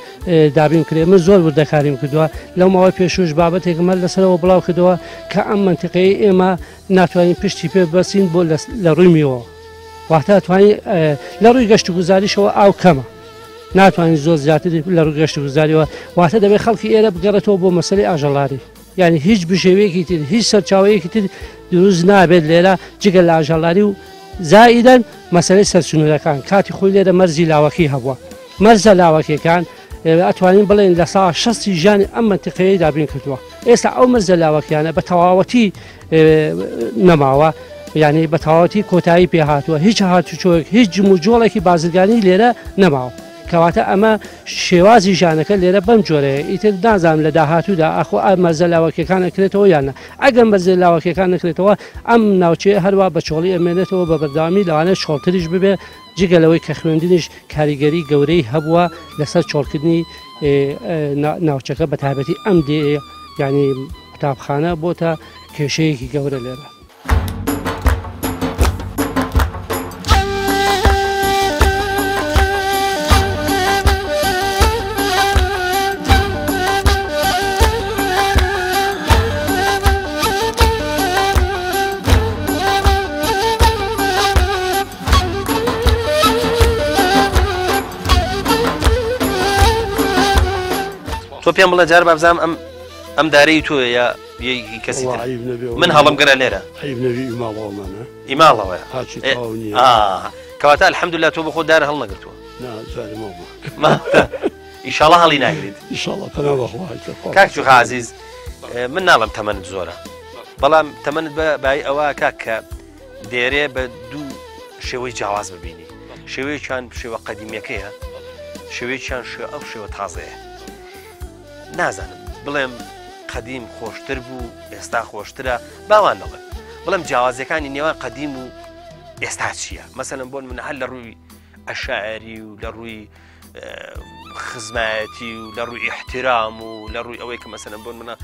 دابین کرێ من زۆر وردەکاریم کردووە لەو ماوەی پێشوش بابەتێکمە لەسەرەوە بڵاو کردەوە کە ئەم منتیقەی ئێمە ناتوانین پشتی پێ بەسین بۆ لە ڕووی میوە واتە توانین لە ڕووی گەشت و گوزاریشەوە ئاو کەمە ناتوانین زۆر زیاتر لە ڕووی گەشت و گوزاریەوە واتە دەبێت خەڵکی ئێرە بگەڕێتەوە بۆ مەسەلەی ئاژەڵاری یعنی هیچ بژێوەیەکی تر هیچ سەرچاوەیەکی تر دروست نابێت لێرە جگە لە ئاژەڵاری و زائیدەن مەسەلەی سەرچونەکان کاتی خۆی لێرە مەرزی لاوەکی هەبووە مەرزە لاوەکیەکان ئەتوانین بڵێن لە سا 6 ژیانی ئەم منتیقەیە دابین کردووە ئێستا ئەو مەرزە لاوەکیانە بە تەواوەتی نەماوە یعنی بە تەواوەتی کۆتایی پێهاتووە هیچ هاتوچۆیەک هیچ جموجۆڵێکی بازرگانی لێرە نەماوە کەواتە ئەمە شێوازی ژانەکە لێرە بەم جۆرەیە ئیتر دازانم لە داهاتوودا ئەخۆ مەرزە لاوەکیەکان نەکرێتەوە یانە ئەگەم مەرزە لاوەکیەکان نەکرێتەوە ئەم ناوچەیە هەروە بە چۆڵی ئەمێنێتەوە بە بەرداوامی لەوانە چۆڵتریش ببێ جگەلەوەی کە خوێندنیش کاریگەری گەورەی هەبووە لەسەر چۆڵکردنی ناوچەکە بە تایبەتی ئەم دێ ینی قوتابخانە بۆتە کێشەیەکی گەورە لێرە. تۆ پێم بڵێ جار بابزانم ئەم دارەی تۆ یا کەسی من هەڵم گەرە لێرە ئیماڵەوە کەواتە الحەمدوللا تۆ بە خۆ دارە هەڵ نەگرتووە ئیشاڵڵا هەڵی ناگریت کاکچوو عەزیز من ناڵم تەمەنت زۆرە بەڵام تەمەنت بای ئەوە کاک کە دێرێ بە دوو شێوەی جیاواز ببینی شێوەیەکیان شێوە قەدیمیەکەیە شێوەیەکیان ئەو شێوە تازەیە نازانم بڵێم قەدیم خۆشتر بوو ئێستا خۆشترە باوان نەڵێ بڵێم جیاوازەکانی نێوان قەدیم و ئێستا چییە مەسەلەن بۆن من هەر لە ڕووی ئەشاعری و لە ڕووی خزمەتی و لە ڕووی احترام و لە ڕووی ئەوەی کە مەسەلەن بۆن منە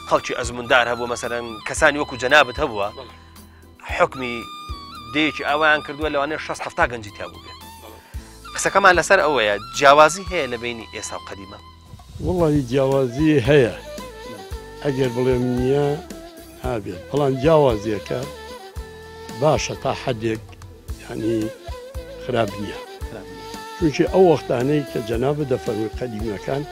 خەڵکی ئەزموندار هەبوو مەسەلەن کەسانی وەکو جەنابەت هەبووە حکمی دەیەکی ئەویان کردووە لەوانەیە 60-70 گەنجی تیا بوو بێت قسەکەمان لەسەر ئەوەیە جیاوازی هەیە لە بینی ئێستا و قەدیمە وڵی جیاوازی هەیە ئەگەر بڵێم نییە نابێت بەڵام جیاوازیەکە باشە تا حەدێک ینی خراپ نییە چونکی ئەو وەختانەی کە جەنابە دەفەرمووی قەدیمەکان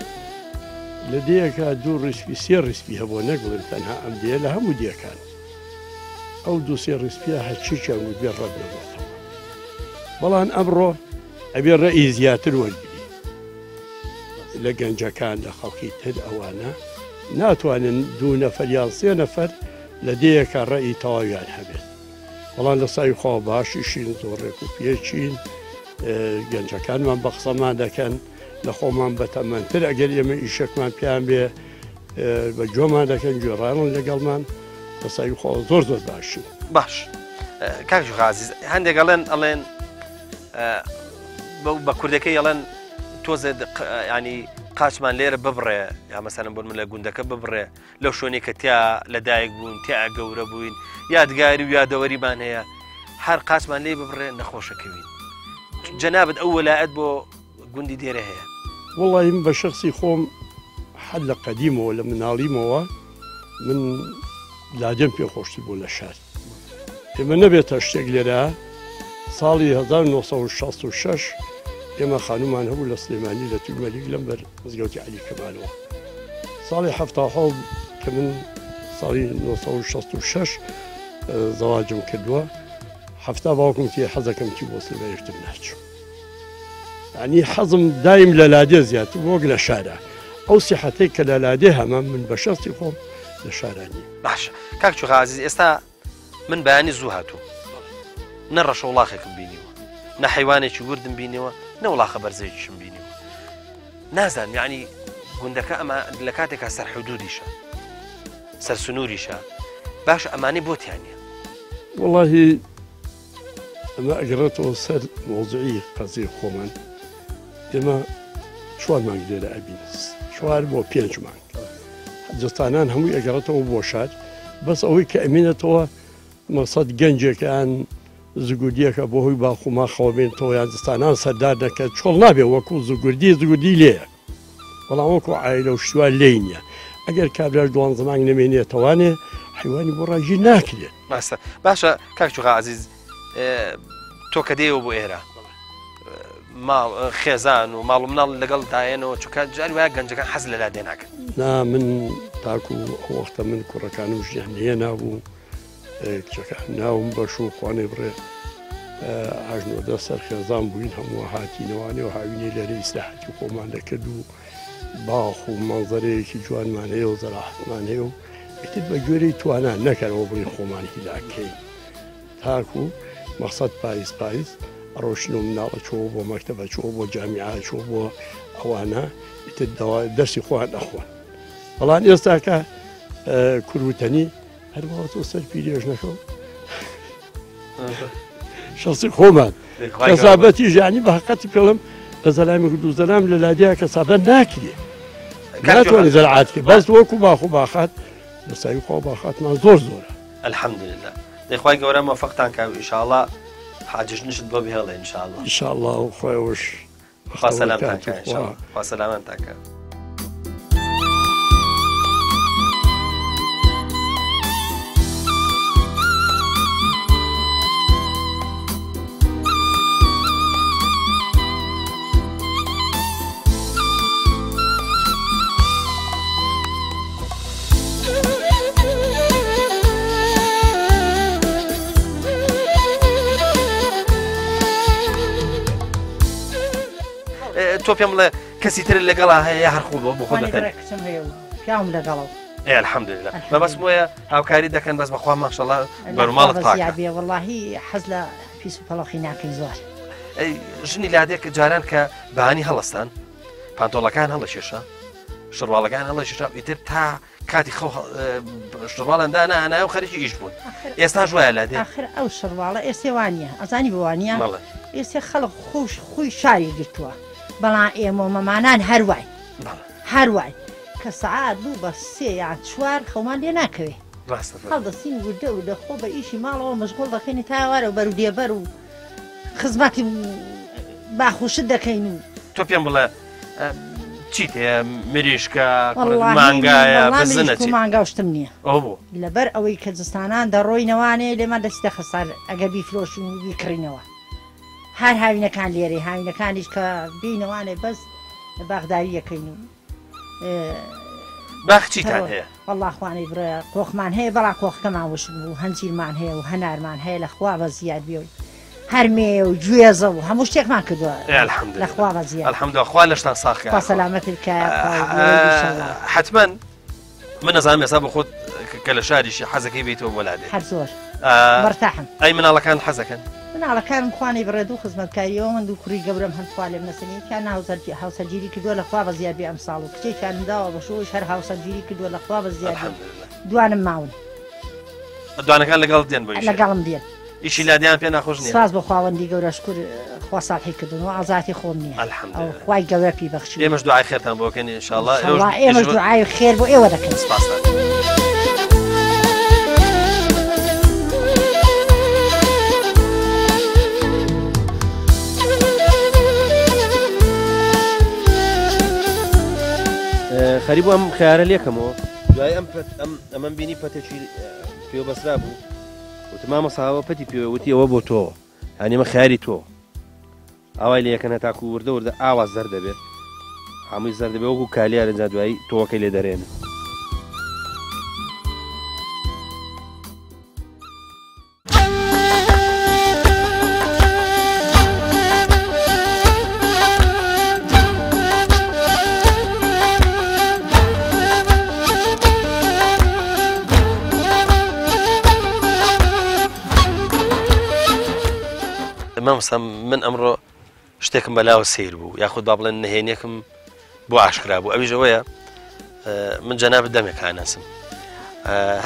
لە دەیەکە دوو ڕیسپی سێ ڕیسپی هەبوو نەگوڵن تەنها ئەم دێ لە هەموو دیەکان ئەو دو سێ ڕیسپیە هەرچی و بێ ڕەت نەبووەتەوە بەڵام ئەمڕۆ ئەبێ ڕێئی زیاتر وەرگری لە گەنجەکان لە خەڵکی تر ئەوانە ناتوانن دوو نەفەر یان سێ نەفەر لە دەیەکە ڕێئی تەواویان هەبێت بەڵام لە سای خوا باشیشین زۆر ڕێک و پێچین گەنجەکانمان بە قسەمان دەکەن لە خۆمان بەتەمەنتر ئەگەر ئێمە ئیشێکمان پیان بێ بە جۆمان دەکەن گوێڕانن لەگەڵمان بەسای خۆ زۆر زۆر باشن. باش کاک غازیز هەندێک ئەڵێن بە کوردەکەی ئەڵێن تۆزێ ینی قاچمان لێرە ببڕێ یا مەسەلەن بۆ من لە گوندەکە ببڕێ لەو شوێنێ کە تیا لەدایک بوون تیا گەورە بووین یادگاری و یادەوەریمان هەیە هەر قاچمان لێ ببڕێ نەخۆشەکەوین. جەنابەت ئەو وەلایەت بۆ گوندی دێرە هەیە؟ وەڵی من بە شخصی خۆم حەد لە قەدیمەوە لە مناڵیمەوە من لادێم پێخۆشتی بۆ لە شار. ئێمە نەبێتە شتێک لێرە ساڵی 1966 ئێمە خانومان هەبوو لە سلێمانی لە توگمەلیک لەم بەر مزگەوتی عەلی کەمالەوە. ساڵی 1970 کە من ساڵی 1966 زەواجم کردووە هەفتا باوکم تێ حەزەکەم چی بۆ سلێمانیشتر ناچوو. ینی حەزم دایم لە لادێ زیاتر وەک لە شارە. ئەو سیحەتەی کە لە لادێ هەمە من بە شەخسی خۆم لە شارانی. باش کاک غازیز ئێستا من بەیانی زوو هاتوو نە ڕەشە وڵاخێکم بینیوە نە حیوانێکی وردم بینیوە نە وڵاخە بەرزەیەکیشم بینیوە نازانم یعنی گوندەکە ئەمە لە کاتێکا سەر حدودیشە سەر سنووریشە باش ئەمانەی بۆتیانە. وڵاهی ئەمە ئەگەڕێتەوە سەر مۆزوعی قەزی خۆمان ئێمە 4 مانگ لێرە ئەبین 4 بۆ 5 مانگ جستانان هەمووی ئەگەڕێتەوە بۆ شار بەس ئەوەی کە ئەمینێتەوە مەقسەد گەنجێکیان زگودیەکە بۆ هۆی باخوما خەوەبێنەوە یان جستانان سەردار دەکەت چۆڵ نابێ وەکو زگودی لێیە بەڵام وەکو عایلە و شتووە لێی نییە ئەگەر کابرای 12 مانگ نەمێنێتەوانێ حیوانی بۆ ڕاژی ناکرێت. باشە کاک عەزیز تۆ کە دێوە بۆ ئێرە ماڵ خێزان و ماڵ مناڵ لەگەڵ دایەنەوە چکە جاری وایە گەنجەکان حەز لە لادێ ناکەن. نا من تاکو ئەو وەختە من کوڕەکانم ژیان هەیە نابوو کچەکان ناوم بەش و خوانێ بڕێ ئاژنۆدە سەر خێزان بووین هەموو هاتینەوانێ و هاوینێ لەرە ئیسلاحەتی خۆمان دەکرد و باخ و مەنزەرەیەکی جوانمان هەیە و زەراحەتمان هەیە و ئیتر بە گوێرەی توانان نەکەرەوە بڕی خۆمان هیلاکەین تاکو مەقسەد پاییز ئەڕۆشتن و مناڵە چۆ بۆ مەکتەبە چۆ بۆ جامیعە چۆ بۆ ئەوانە ئیتر دەرسی خۆیان نەخۆن. بەڵام ئێستاکە کوروتەنی هەروەها تۆ سەر پیرێژنەکە شخصی خۆمان کەسابەتی ژیانی بە حەقەتی پێڵم بە زەلامی کردو زەلام لە لادەیە کەسابەت ناکرێ ناتوانێت زەرعات کرد بەس وەکو باخ و باخات لەساوی خۆ باخاتمان زۆر زۆرە. الحەمدولله دەیخوای گەورە موفقتان کە ئینشاءڵڵا حاجژنشت بۆ بهێڵێ ئینشاءڵڵا. ئینشاءڵڵا و خۆیەوەش خوا سەلامتان کە ئینشاءڵڵا خوا سەلامتان کە. تۆ پێم بڵێ کەسی تر لەگەڵا هەیە هەرخۆ بۆ خۆ دەکەن پیاوم لەگەڵەوە الحەمدولله بەبەست وایە هاوکاری دەکەن بەس بەخوا ماشەڵڵا بەروماڵت پاکە وەڵاهی حەز لە پیس و پەڵۆخی ناکەین زۆر. ژنی لادێک جاران کە بەهانی هەڵستان پانتۆڵەکان هەڵەشێشە شڕواڵەکان هەڵەشێشە ئیتر تا کاتی خەو شڕواڵەندا نانایە و خەریکی ئیش بوون ئێستا ژوایە لادێ ئاخر ئەو شڕواڵە ئێسێ وانە ئەزانی بوانە ئێسێ خەڵک خۆی شاری گرتووە بەڵام ئێمە مەمانان هەروای کە سەعات بوو بە 3 یان 4 خەومان لێ ناکەوێ هەڵدەستین وردە و دەخۆ بە ئیشی ماڵەوە مەشغوڵ دەکەینی تاوارە و بەر و دێبەر و خزمەتی باخوشت دەکەین و تۆ پێم بڵێ چیت هەیە مریشکە مانگایە بزنە مانگاوشتم نییە لەبەر ئەوەی کە جستانان دەڕۆینەوانێ لێمە دەستی دەخەسار ئەگەر بیفرۆشن و بیکڕینەوە هەر هاوینەکان لێرە هاوینەکانیش کە بینەوانێ بەس باغداری یەکەین و باخچیتان هەیە وەڵڵا خوانەی برە کۆخمان هەیە بەڵا کۆخەکەمان وش بوو هەنجیرمان هەیە و هەنارمان هەیە لەخوا بە زیاد بێ هەرمێ و گوێزە و هەموو شتێکمان کردووە لەخوا بە زیاد الحەمدولله خوا لەشتان ساخکە خوا سەلامەتت کایە حتمەن من نەزانم ئێستا بە خۆت کە لە شاریشی حەزەکەی بێتەوە بۆ لادێ هەر زۆر مەرتاحم ئەی مناڵەکان حەزەکەن مناڵەکانم خوانەی بڕێدوو خزمەتکاریەوە من دوو کوڕی گەورەم هەندخوا لێم نەسەنیکیان هاوسەرگیری کردووە لە خوا بە زیادی ئەم ساڵ و کچێکیانم داوە بەشەوەش هەر هاوسەرگیری کردووە لە خوا بە زیادی دوانم ماون دوانەکان لەگەڵ دێن بۆ لەگەڵم دێن ئیشی لادیان پێ ناخۆش نییە ساز بە خواوەندی گەورە شکر خوا ساڵحی کردن و ئازاتی خۆم نییە ئەو خوای گەورە پێی بەخشی ئێمەش دوعای خێرتان بۆ بکەین ئینشاءالله ئێمەش دوعای خێر بۆ ئێوە دەکەین سپاس خەریب ئەم خیارە لێکەمەوە دوای ئەمەم بینی پەتێکی پێوە بەسرا بوو وتە مامەساوە پەتی پێوە وتی ئەوە بۆ تۆ هەنی ئمە خیاری تۆ ئاوای لەکەنە تاکو وردە وردە ئاوا زەر دەبێت هەمووی زەر دەبێت وەکو کالیارە جا دوایی تۆوەکەی لێ دەرێنە مامۆستا من ئەمڕۆ شتێکم بەلاوە سیر بوو یاخود با بڵێن نهێنێکم بۆ ئاشکرا بوو ئەویش ئەوەیە من جەناب دەمێک هانەسم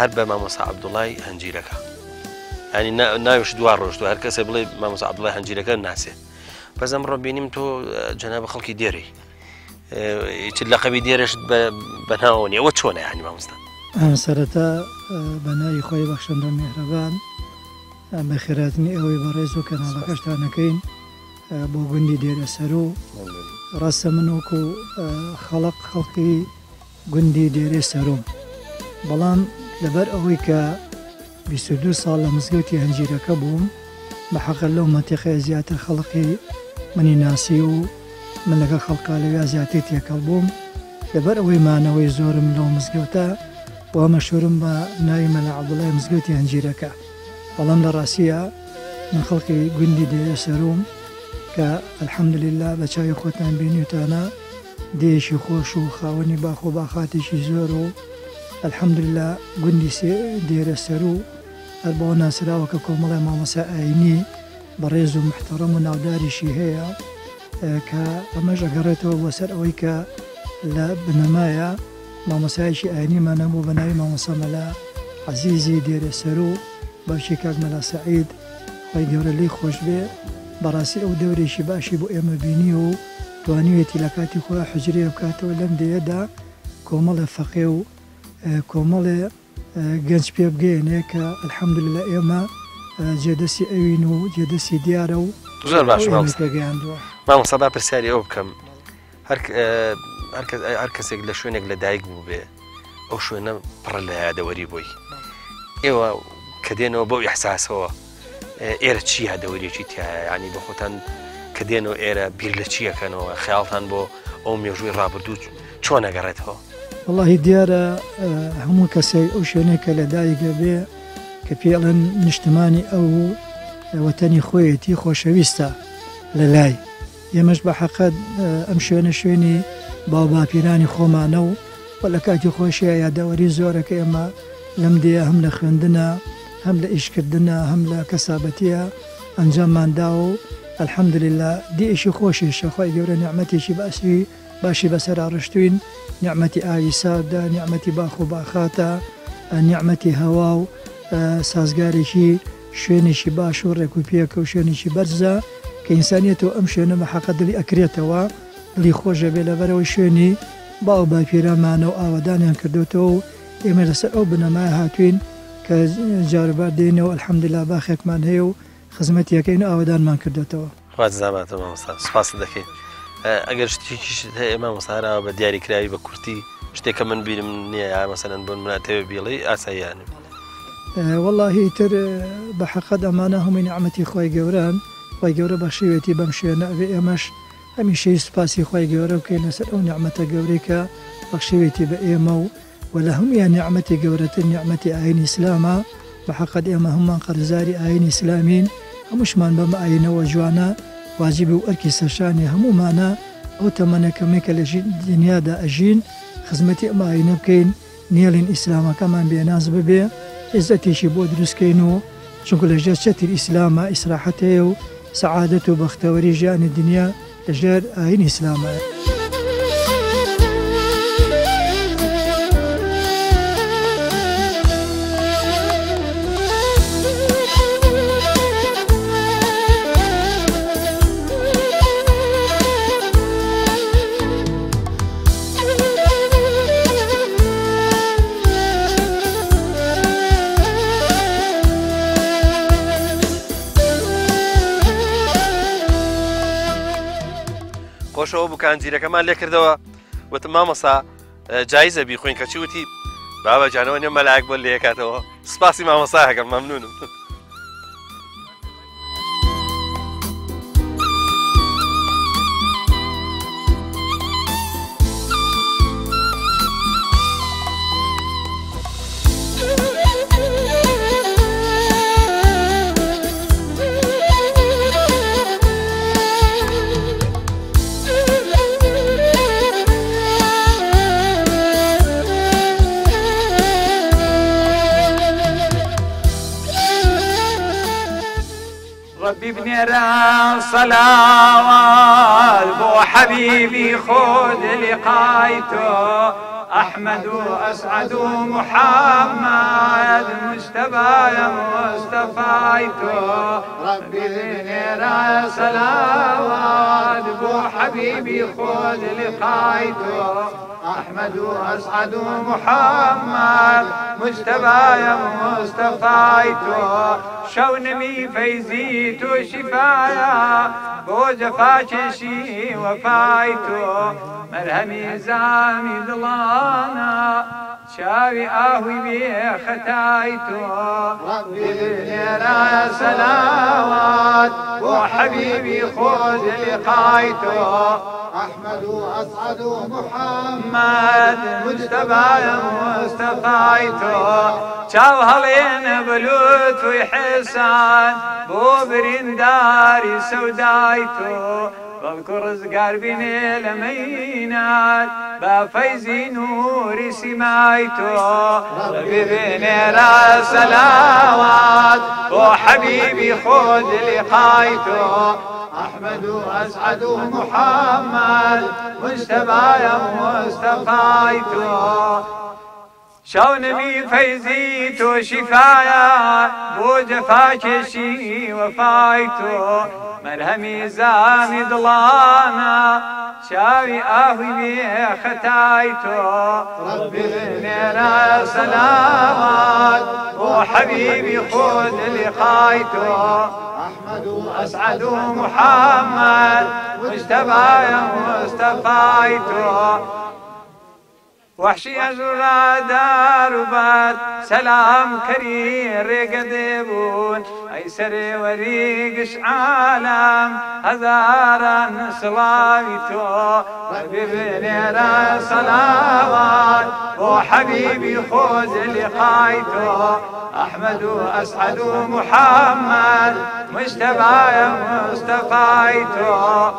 هەر بە مامۆستا عەبدوڵای هەنجیرەکە ینی ناویش دوا ڕۆژ هەر کەسێ بڵێ مامۆستا عەبدوڵای هەنجیرەکە ناسێ بەس ئەمڕۆ بینیم تۆ جەنابە خەڵکی دێرەی چ لەقەبی دێرەش بەناوە نیە ئەوە چۆنە یانی مامۆستا سەرەتا بە ناوی خۆی بەخشەندە میهرەبان بە خێراتنی ئەوەی بەڕێز و کەناڵەکەشتانەکەین بۆ گوندی دێرە سەر و ڕاستە من وەکو خەڵقی گوندی دێرە سەرۆم بەڵام لەبەر ئەوەی کە 22 ساڵ لە مزگەوتی هەنجیرەکە بووم بە حەقە لەو مەتیقەیە زیاتر خەڵقی منی ناسی و من لەگە خەڵکا لەوێ زیاتر تێکەڵ بووم لەبەر ئەوەی مانەوەی زۆرم لەو مزگەوتە بۆ مەشهورم بە ناوی مەلا عەبدوڵای مزگەوتی هەنجیرەکە بەڵام لە ڕاستیە من خەڵکی گوندی دێرە سەرۆم کە ئەلحەمدوللیلا بە چاوی خۆتان بینیوتانە دێشی خۆش و خاوەنی باخۆ باخاتێکی زۆر و ئەلحەمدوللیلا گوندی دێرە سەر و هەر بۆ ناسراوە کە کۆمەڵی مامۆستا ئاینی بەڕێز و محتەڕەم و ناوداریشی هەیە کە ئەمەش ئەگەڕێتەوە بۆ سەر ئەوەی کە لە بنەمایە مامۆستایەکی ئاینیمان هەبوو بە ناوی مامۆستا مەلا عەزیزی دێرە سەر و باشی کاک مەلا سەعید خۆی گەورە لی خۆش بێ بەڕاستی ئەو دەورێکی باشی بۆ ئێمە بینی و توانیوێتی لە کاتی خۆی حجرێ بکاتەوە لەم دەیەدا کۆمەڵە فەقێ و کۆمەڵێ گەنج پێ بگەێنێ کە ئەلحەمدوللیلا ئێمە جێدەستی ئەوین و جێدەستی دیارە و زۆر باش پێگەیاندووە مامۆستا با پرسیاری ئەو بکەم هەر کەسێک لە شوێنێک لە دایک بوو بێ ئەو شوێنە پڕ لە یادەوەری بۆی ئێوە کە دێنەوە بەو ئیحساسەوە ئێرە چی یادەوەریەکی تایە ینی بە خۆتان کە دێنەوە ئێرە بیر لە چیەکەنەوە خەیاڵتان بۆ ئەو مێژووی ڕابردوو چۆن نەگەڕێتەوە وەڵاهی دیارە هەموو کەسێک ئەو شوێنێکە لە دایکە بێ کە پێڵەن نیشتمانی ئەو وەتەنی خۆیەتی خۆشەویستە لە لای ئێمەش بە حەقەت ئەم شوێنە شوێنی باوباپیرانی خۆمانە و لە کاتی خۆشیە یادەوەری زۆرەکە ئێمە لەم دێ هەم لە خوێندنە هەم لە ئیشکردنە هەم لە کەسابەتیە ئەنجامماندا و ئەلحەمدوللیلا دیئشی خۆشیشە خۆی گەورە نیعمەتێکی باشی بەسەر ڕشتوین نیعمەتی ئاوی ساردە نیعمەتی باخ و باخاتە نیعمەتی هەوا و سازگارێکی شوێنێکی باش و ڕێک و پێکە و شوێنێکی بەرزە کە ئینسانیەتەوە ئەم شوێنە بە حەقە دڵی ئەکرێتەوە دڵی خۆشە بێ لەبەرەوەی شوێنی باو باپیرانمانە و ئاوادانیان کردوتەوە و ئێمە لەسەر ئەو بنەمای هاتوین کە جاربار دێنەوە ئەلحەمدوللیلا باخێکمان هەیە و خزمەتیەکەین و ئاوادانمان کردوتەوە خوات زاماتە مامۆستا سوپاس دەکەین ئەگەر شتێکیش هەیە مامۆستاراوە بە دیاریکراوی بە کورتی شتێکە من بیرم نییە مەسەلەن بۆ مناتەوە بیڵی ئاساییانە وەڵاهی تر بە حەقەت ئەمانە هەمووی نیعمەتی خۆی گەوران خۆی گەورە بەخشیوێتی بەم شوێنە ئەوێ ئێمەش هەمیشەی سوپاسی خۆی گەورە بکەین لەسەر ئەو نیعمەتە گەورەی کە بەخشیوێتی بە ئێمە و ولا هەمویان نیعمەتی گەورەتر نیعمەتی ئاینی ئیسلامە بە حەقەت ئێمە هەمومان قەرزاری ئاینی ئیسلامین هەمووشمان بەمە ئاینەوە جوانە واجبی و ئەرکی سەرشانی هەمومانە ئەو تەمەنەکەمێکە لە دنیادا ئەژین خزمەتی ئەمە ئاینە بکەین نێڵین ئیسلامەکەمان بێناز ببێ عزەتێکی بۆ دروستکەین و چونکە لەژێر چەتر ئیسلامە ئیسراحەتەیە و سەعادەت و بەختەوەری ژیانی دنیا لەژێر ئاین ئیسلامە. خۆشەوە بکانجیرەکەمان لێ کردەوە وتم مامەسا جایزە بیخۆین کەچی وتی بابە جانەوە نێ مەلایەک بۆ لێکاتەوە سپاسی مامەساەکەم مەمنونم. ربي بنيران صلوات بو حبيبي خذ لقايته أحمد وأسعد محمد مجتبى يا مصطفيته ربي بنيران صلوات بو حبيبي خذ لقايته أحمد وأسعد محمد مجتبى يا مصطفيته شونمي فيزيت وشفايا بو جفاكشي وفايتو مرهمي زامي ضلانا شاوي آهوي بي ختايتو ربي بالنيرا سلاوات وحبيبي خذ لقايتو أحمد وأسعد محمد مجتبى يا مصطفيتو شاو هلين بلوت ويحسان بو برنداري سودايتو واذكر زقار بيني لمينات بفيزي نوري سمايتو ربي بيني راس سلاوات وحبيبي خذ لقايتو أحمد وأسعد محمد مجتبى يا مصطفيتو شونمي فيزيت وشفايا بو جفاكشي وفايتو مرهمي زامي ضلانا شاوي آهوي بي ختايتو ربي بنيرا سلامات وحبيبي خذ لقايتو أحمد وأسعد محمد مجتبى يا مصطفيتو وحشي أزرع دار وبات سلام كرير قدبون أي سري وريقش عالم هزارا صلايتو ربي بنيرا صلوات وحبيبي خذ لقايتو أحمد وأسعد محمد مجتبى يا مصطفيتو